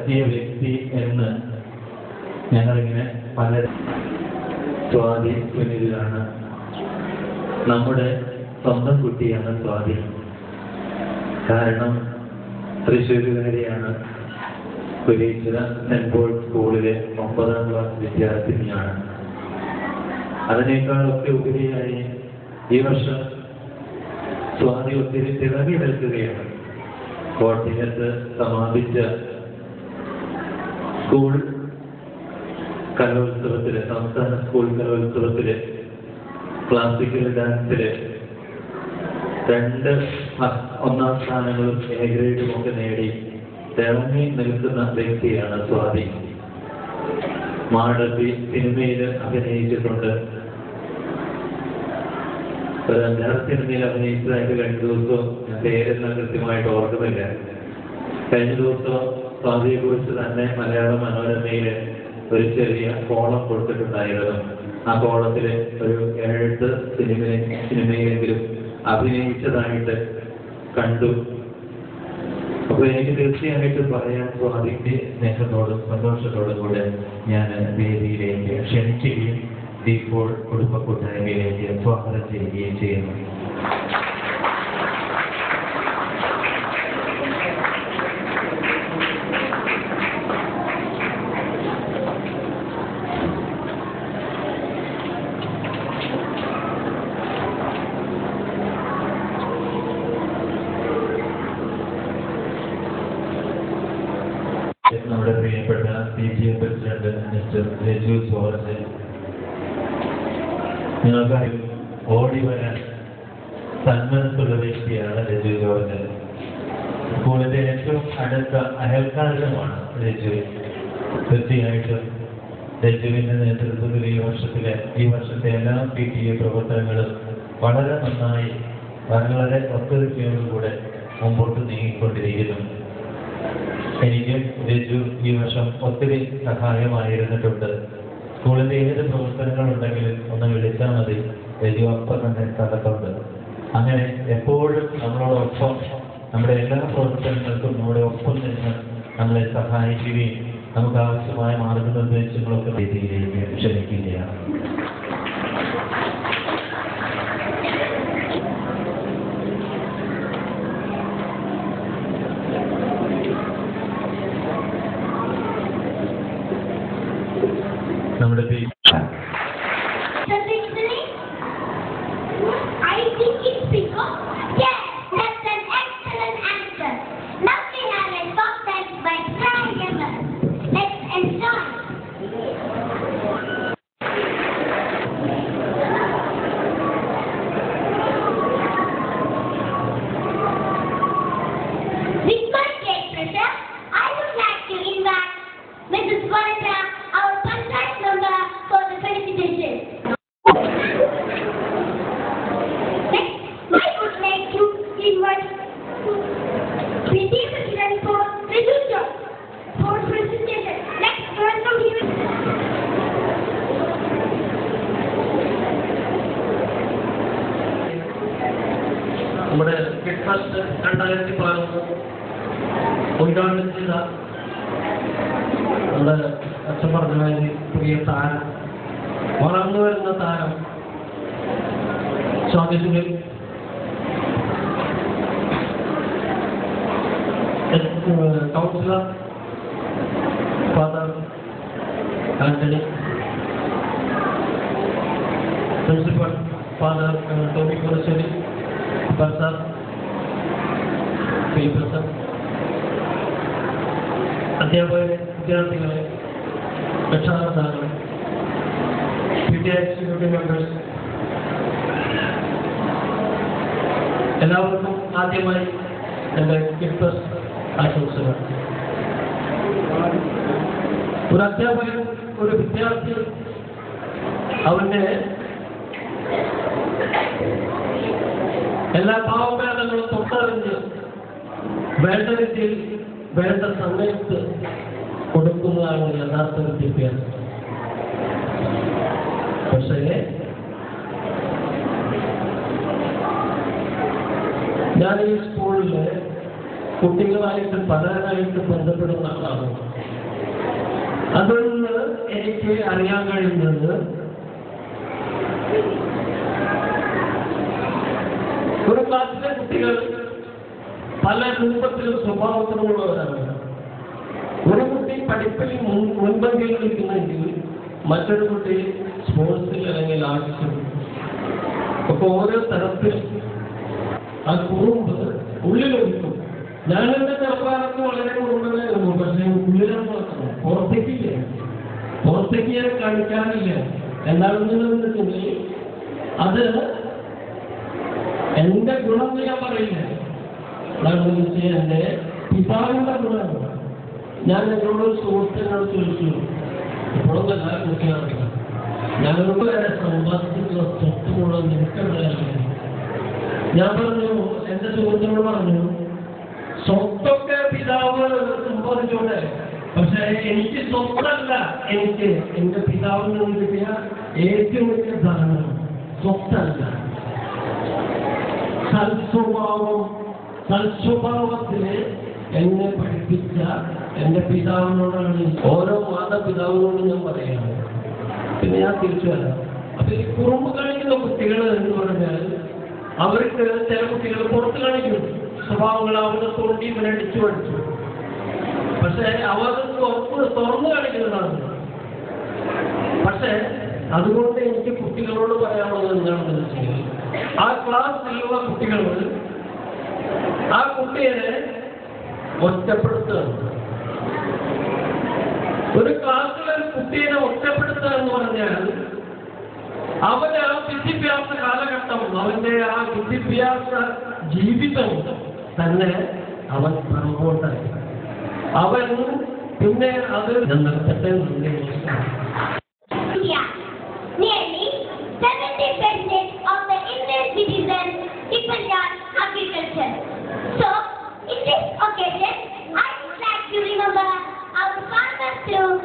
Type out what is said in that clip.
നടത്തിയ വ്യക്തി എന്ന് ഞങ്ങളിങ്ങനെ പല സ്വാതി സുനിലാണ്. നമ്മുടെ സ്വന്തം കുട്ടിയാണ് സ്വാതി. കാരണം തൃശ്ശൂരുകാരിയാണ്. കുരീശ്വര സെന്റ് പോൾ സ്കൂളിലെ 9ാം ക്ലാസ് വിദ്യാർത്ഥിനിയാണ്. അതിനേക്കാളൊക്കെ ഉപരിയായി ഈ വർഷം സ്വാതി ഒത്തിരി തിളങ്ങി നിൽക്കുകയാണ്. കോട്ടയത്ത് സമാപിച്ച സ്കൂൾ കലോത്സവത്തില്, സംസ്ഥാന സ്കൂൾ കലോത്സവത്തില് ക്ലാസിക്കൽ ഡാൻസില് 2 ഒന്നാം സ്ഥാനങ്ങളും എ ഗ്രേഡും ഒക്കെ നേടി തിളങ്ങി നിൽക്കുന്ന വ്യക്തിയാണ് സ്വാതി. മാടമ്പി സിനിമയിൽ അഭിനയിച്ചിട്ടുണ്ട്. ഒരു 5-6 സിനിമയിൽ അഭിനയിച്ചതായിട്ട് കഴിഞ്ഞ ദിവസം ഞാൻ പേരെല്ലാം കൃത്യമായിട്ട് ഓർക്കുന്നില്ല. കഴിഞ്ഞ ദിവസം സ്വാതിയെ കുറിച്ച് തന്നെ മലയാള മനോരമയില് ഒരു ചെറിയ കോളം കൊടുത്തിട്ടുണ്ടായിരുന്നു. ആ കോളത്തില് ഒരു 7 സിനിമയിലെങ്കിലും അഭിനയിച്ചതായിട്ട് കണ്ടു. അപ്പൊ എനിക്ക് തീർച്ചയായിട്ടും പറയാൻ സ്വാതിക്ക് സ്നേഹത്തോടും സന്തോഷത്തോടും കൂടെ ഞാൻ വേദിയിലേക്ക് ക്ഷണിക്കുകയും ഇപ്പോൾ കുടുംബ കൂട്ടായ്മയിലേക്ക് സ്വാഗതം ചെയ്യുകയും ചെയ്യുന്നു. നമ്മുടെ പ്രിയപ്പെട്ട PTA president mister Reju George, നിങ്ങൾക്ക് ഓടി വരാൻ സന്മനസ്സുള്ള വ്യക്തിയാണ് രജു ജോർജ്. സ്കൂളിന്റെ ഏറ്റവും അടുത്ത അയൽക്കാരനുമാണ് രജു. തീർച്ചയായിട്ടും രജുവിന്റെ നേതൃത്വത്തിൽ ഈ വർഷത്തെ എല്ലാ PTA പ്രവർത്തനങ്ങളും വളരെ നന്നായി വളരെ ഒത്തൊരുമയോടുകൂടെ മുമ്പോട്ട് നീങ്ങിക്കൊണ്ടിരിക്കുന്നു. എനിക്കും രജു ഈ വർഷം ഒത്തിരി സഹായമായിരുന്നിട്ടുണ്ട്. സ്കൂളിന്റെ ഏത് പ്രവർത്തനങ്ങളുണ്ടെങ്കിലും ഒന്ന് വിളിച്ചാൽ മതി, രജു അപ്പം തന്നെ സ്ഥലത്തുണ്ട്. അങ്ങനെ എപ്പോഴും നമ്മളോടൊപ്പം നമ്മുടെ എല്ലാ പ്രവർത്തനങ്ങൾക്കും നമ്മുടെ ഒപ്പം നിന്ന് നമ്മളെ സഹായിക്കുകയും നമുക്ക് ആവശ്യമായ മാർഗനിർദ്ദേശങ്ങളൊക്കെ രീതിയിലേക്ക് ക്ഷണിക്കുകയാണ്. നമ്മുടെ നമ്മുടെ കിഡ് ഫസ്റ്റ് 2013 ഉദ്ഘാടനം ചെയ്ത നമ്മുടെ അച്ഛൻ പറഞ്ഞ പുതിയ താരം, വളർന്നു വരുന്ന താരം Swathi Sunil, councillor father Antony, principal father Tommy Kurassery, പ്രസാർ പ്രസാദ്, അധ്യാപകരെ, വിദ്യാർത്ഥികളെ, രക്ഷാകർത്താക്കളെ, PTA എക്സിക്യൂട്ടീവ് മെമ്പേഴ്സ്, എല്ലാവർക്കും ആദ്യമായി എൻ്റെ ക്രിസ്മസ് ആശംസകൾ. ഒരു അധ്യാപകൻ, ഒരു വിദ്യാർത്ഥി അവന്റെ എല്ലാ ഭാവഭേദങ്ങളും തൊട്ടറിഞ്ഞ് വേണ്ട രീതിയിൽ വേണ്ട സമയത്ത് കൊടുക്കുന്നതാണ് യഥാർത്ഥ വിദ്യാഭ്യാസം. പക്ഷേ ഞാൻ ഈ സ്കൂളില് കുട്ടികളായിട്ട് പലരായിട്ട് ബന്ധപ്പെടുന്ന ആളാണ്. അതിൽ നിന്ന് എനിക്ക് അറിയാൻ കഴിയുന്നത് ഒരു ക്ലാസ്സിലെ കുട്ടികൾ പല രൂപത്തിലും സ്വഭാവത്തിലുള്ളവരാണ്. ഒരു കുട്ടി പഠിപ്പിൽ മുൻപന്തിയിൽ നിൽക്കുന്നെങ്കിൽ മറ്റൊരു കുട്ടി സ്പോർട്സിൽ അല്ലെങ്കിൽ ആർട്സിൽ ഒക്കെ ഓരോ തരത്തിൽ ആ കുറുമ്പ് ഉള്ളിലൊതുക്കും. ഞാനെന്റെ ചെറുപ്പകാലത്ത് വളരെ കുറുമ്പനായിരുന്നു. പക്ഷേ ഉള്ളിലാണ് നോക്കണം, പുറത്തേക്ക് ഞാൻ കാണിക്കാറില്ല. എന്താണെന്ന് വെച്ചിട്ടുണ്ടെങ്കിൽ അത് എന്റെ ഗുണം ഞാൻ പറയില്ല. എന്താണെന്ന് വെച്ചാൽ എന്റെ പിതാവിന്റെ ഗുണമാണ്. ഞാൻ എന്നോട് സുഹൃത്തിനോട് ചോദിച്ചു, ഇപ്പോഴൊന്നും എല്ലാവരും കുട്ടികളറിയില്ല, ഞങ്ങളോട് വരെ സമ്പാദിച്ചിട്ടുള്ള സ്വത്ത് മുഴുവൻ നിൽക്കുന്നതല്ലേ. ഞാൻ പറഞ്ഞു, എന്റെ സുഹൃത്തിനോട് പറഞ്ഞു, സ്വത്തൊക്കെ പിതാവ് സമ്പാദിച്ചോട്ടെ, പക്ഷെ എനിക്ക് സ്വത്തല്ല, എനിക്ക് എന്റെ പിതാവിൽ നിന്ന് കിട്ടിയ ഏറ്റവും വലിയ ധാരണ സ്വത്തല്ല. സൽസ്വഭാവത്തിന് എന്നെ പഠിപ്പിച്ച എന്റെ പിതാവിനോടാണ്, ഓരോ മാതാപിതാവിനോടും ഞാൻ പറയുകയാണ്. പിന്നെ ഞാൻ തിരിച്ചു വരാം. അപ്പൊ ഈ കുറുമ്പ് കാണിക്കുന്ന കുട്ടികൾ എന്ന് പറഞ്ഞാൽ അവർക്ക് ചില കുട്ടികൾ പുറത്ത് കാണിക്കും സ്വഭാവങ്ങൾ, അവരുടെ തൊണ്ടി ഇവരെ അടിച്ചു പഠിച്ചു. പക്ഷെ അവർ തുറന്നു കാണിക്കുന്നതാണ്. പക്ഷെ അതുകൊണ്ട് എനിക്ക് കുട്ടികളോട് പറയാനുള്ളത് എന്താണെന്ന് വെച്ചാൽ, ആ ക്ലാസ്സിലുള്ള കുട്ടികൾ ആ കുട്ടിയെ ഒറ്റപ്പെടുത്തുക. ഒരു ക്ലാസ്സിലെ ഒരു കുട്ടിയെ ഒറ്റപ്പെടുത്തുക എന്ന് പറഞ്ഞാൽ അവന്റെ ആ വിദ്യാഭ്യാസ കാലഘട്ടം, അവന്റെ ആ വിദ്യാഭ്യാസ ജീവിതം തന്നെ അവൻ പുറകോട്ടായി. അവൻ പിന്നെ അത് നിർത്തട്ടെ. Nearly 70% of the Indian citizens depend on agriculture. So, in this occasion, I would like to remember our farmers through